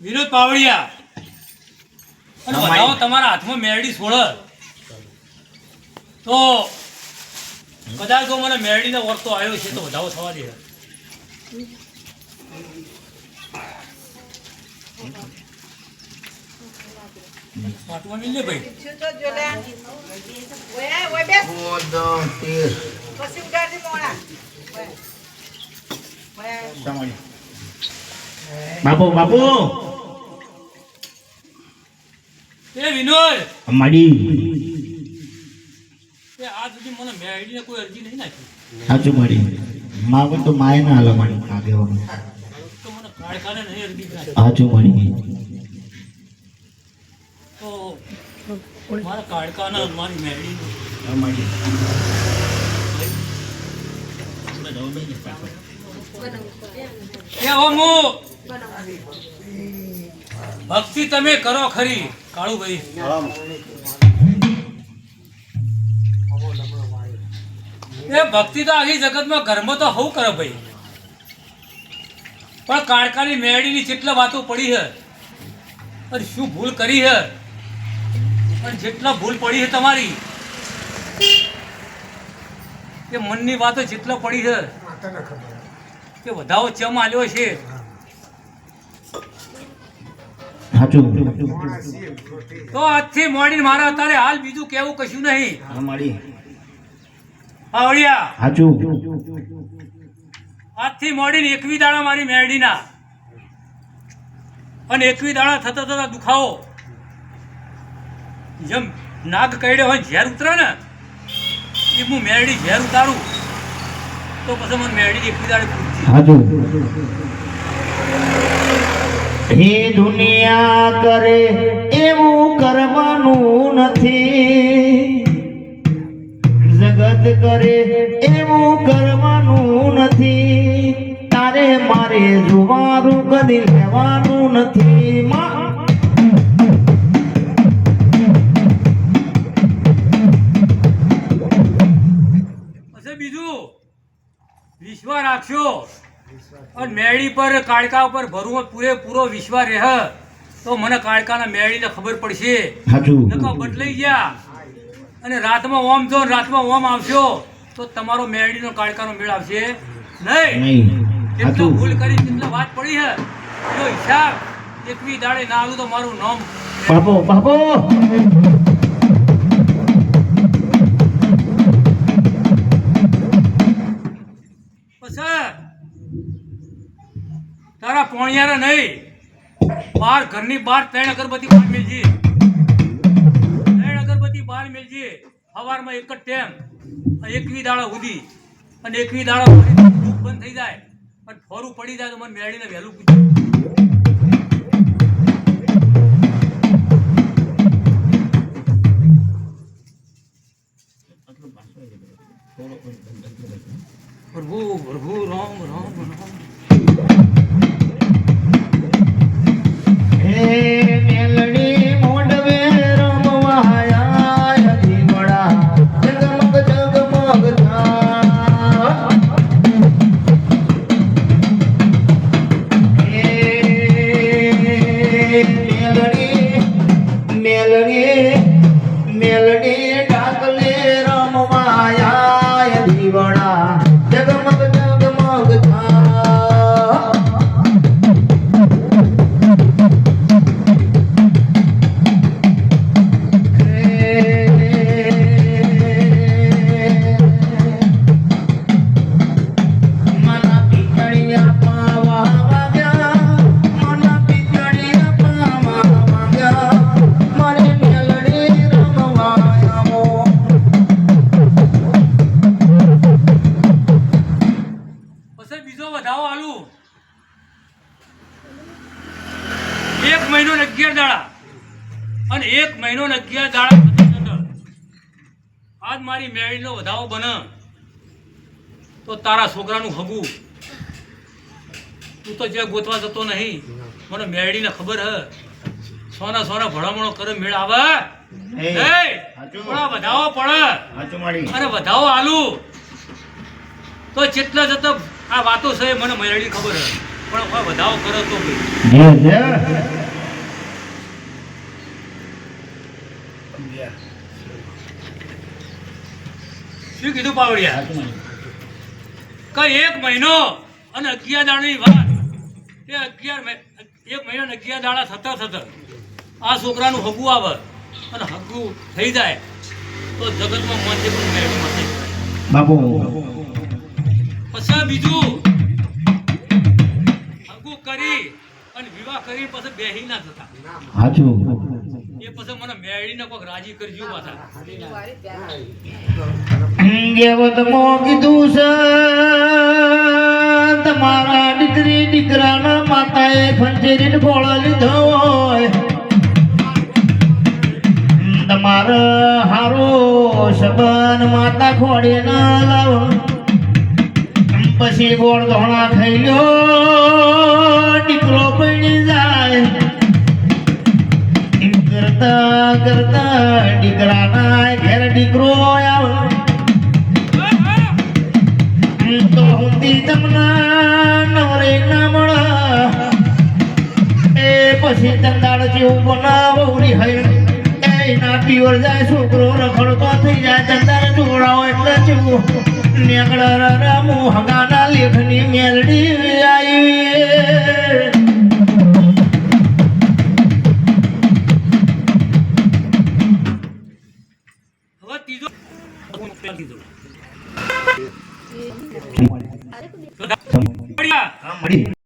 વિનોદ પાવડિયા અને વધાવો તમારા હાથમાં મેરડી છોડે તો કદાચ જો મને મેરડીનો વર્તો આવ્યો છે તો વધાવો થવા દે. પાટવા મિલ લે ભાઈ. બાપુ બાપુ એ વિનોદ માડી એ આજ સુધી મને મેરડીને કોઈ અરજી નહીં નાખી. સાચું માડી માગો તો માય ના હાલો માડી આગેવાનું તો મને કાળખાને નહીં અરજી નાખી સાચું માડી તો મારા કાળકાના મારી મેરડીનું માડી એ ઓમો ભક્તિ તમે કરો ખરી કાળુભાઈ. એ ભક્તિ તો આખી જગતમાં ઘરમાં તો હવું કરે ભાઈ, પણ કાળકાની મેરડીની જેટલા વાતો પડી છે અને શું ભૂલ કરી છે અને જેટલા ભૂલ પડી છે તમારી કે મનની વાતો જેટલા પડી છે કે વધાવો ચમ આલ્યો છે. સાચું તો આજથી મોડીને મારા અત્યારે હાલ બીજું કેવું કશું નહીં. માડી પાવડિયા સાચું આજથી મોડીને 21 દાડા મારી મેરડીના અને 21 દાડા થતા થતા દુખાવો જેમ નાગ કરડ્યો હોય ઝેર ઉતરે ને એ હું મેરડી ઝેર ઉતારું તો પછી મને મેરડી 21 દાડે પૂછતી. સાચું હે દુનિયા કરે એવું કરવાનું નથી, જગત કરે એવું કરવાનું નથી, તારે મારે જોવાનું કદી લેવાનું નથી. પછી બીજું વિશ્વાસ રાખશો અને મેરડી પર કાળકા પર ભરવું પૂરેપૂરો વિશ્વાસ રહે તો મને કાળકાના મેરડીને ખબર પડશે. સાચું નકો બદલાઈ ગયા અને રાતમાં ઓમ જો રાતમાં ઓમ આવશો તો તમારો મેરડીનો કાળકાનો મેળ આવશે નહીં. નહીં જેટલો ભૂલ કરી જેટલો વાત પડી છે એનો હિસાબ 21 દાડે ના આલું તો મારું નામ બાપો બાપો પછી તારા પોણિયારા નહીં બાર ઘરની બહાર 3 અગરબત્તી બહાર મેલજી, 3 અગરબત્તી બહાર મેલજી સવારમાં એક જ ટાઈમ 21 દાડા સુધી અને 21 દાડા દુઃખ બંધ થઈ જાય અને ફોરું પડી જાય તો મને મેળીને વહેલું પૂછ્યું. પ્રભુ પ્રભુ રામ રામ રામ. હે મેલડી મોડવે રમવાયા દીવડા જગમગ જગમગ થા. હે મેલડી મેલડી ડાકલે રમવાયા દીવડા જગમગ જગમગ થા. મના પીતળિયા પાવા વાગ્યા, મના પીતળિયા પાવા વાગ્યા, મારે મેલડી રમવા આવો. પછી બીજો વધાવો આલું 1 મહિનો ને 11 દાડા અને 1 મહિનો ને 11 દાડા થતા આજ મારી મેળીનો વધાવો બને તો તારા છોકરાનું હગું તું તો જે ગોતવા જતો નહીં મને મેળીને ખબર હે સોના સોના ભણામણો કરે મેળ આવે થોડા વધાવો પડે અને વધાવો આલું તો જેટલા જતો આ વાતો છે મને મેળડી ખબર હે પણ કોઈ વધાવો કરો તો ભાઈ જે શું કીધું પાવડિયા કઈ 1 મહિનો અને 11 દાડાની વાત એ 1 મહિનો અને 11 દાડા થતા આ છોકરાનું હગું આવે અને હગું થઈ જાય તો જગતમાં મનથી પણ મેળવી મળે બાપુ પછી બીજું હગું કરી અને વિવાહ કરી પછી બેહી ના થતા હાચું એ પછી મને મેળીને કોઈક રાજી કરજો પાછા દેવતમો કીધું છે તમારા દીકરી દીકરાના માતાએ ખંજેરીને ગોળો લીધો હોય તમારે હારો સબન માતા ખોડી ના લાવો પછી ગોળ ધોણા ખાઈ લ્યો દીકરો પડી જાય એમ કરતા કરતા દીકરાના ઘેર દીકરો આવે તો હુંદી તમને નવરે ના મળે એ પછી દંદાળ જેવું બનાવરી હોય એના પીવર જાય છોકરો રખડતો થઈ જાય દંદાળ જોડાવો એટલે જેવું નેકળ રામુ હગાના લેખની મેલડી આવી હવે ત્રીજો કીધું મળી